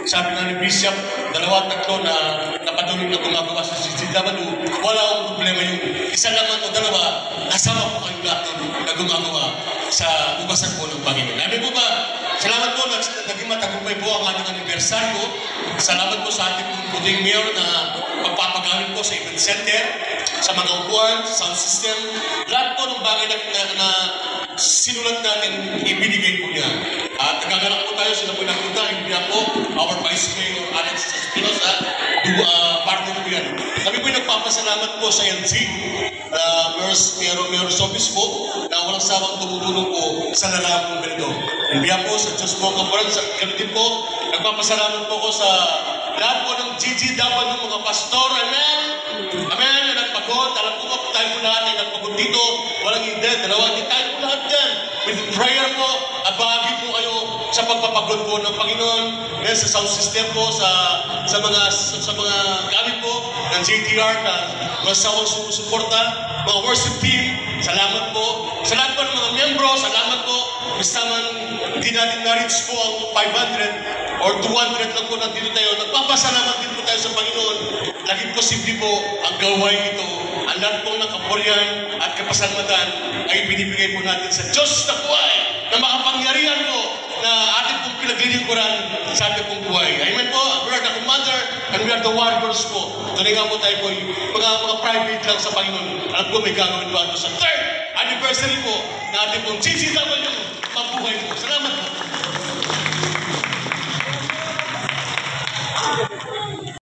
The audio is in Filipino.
sabi nga ni Bishop, 2-3 na napatuloy na gumagawa sa CCW, wala akong problema yun. Isa naman o dalawa, kasama po kayo lahat na gumagawa sa ubasan po ng Panginoon. Sabi po ba, salamat po, naging matagumpay po ang ating anibersaryo. Salamat po sa ating puting mayor na magpapagamit po sa event center, sa mga upuan, sa sound system, lahat po ng bagay na sinulat natin, ibinigay po niya. At nagagalak po tayo, sila po nakita, hindi po, our Vice Mayor Alex Espinosa, partner po yan. Kami po nagpapasalamat po sa LG, Mayor Sobis po, na walang sawang tumutulong po sa lalamang ganito. Hindi po sa Diyos po kaparan, sa ganito po, nagpapasalamat po ko sa lahat po ng GGW, ng mga pastor, amen? Amen, na nagpagod, alam ko po tayo po lahat ay nagpagod dito, walang hindi, dalawa, hindi tayo po lahat dyan. With prayer po, abagi po kayo sa pagpapagod po ng Panginoon, yan sa sound system po, sa mga gamit po ng JTR na mga sawang sumusuporta, mga worship team, salamat po. Sa lahat po ng mga membro, salamat po. Basta man hindi natin na-reach po ang 500 or 200 lang po nandito tayo. Nagpapasalamat din po tayo sa Panginoon. Laging posible po ang gawain ito. Ang lahat po ng kapurihan at kapasalamatan ay binibigay po natin sa Diyos na buhay na makapangyarihan po na ating pong pinaglilingkuran sa ating pong buhay. Amen po. We are the commander and we are the warriors po. Tuloy nga po tayo po mga private lang sa Panginoon. Alam po may gagawin po sa 3rd anniversary po na ating pong CCW mabuhay po. Salamat po.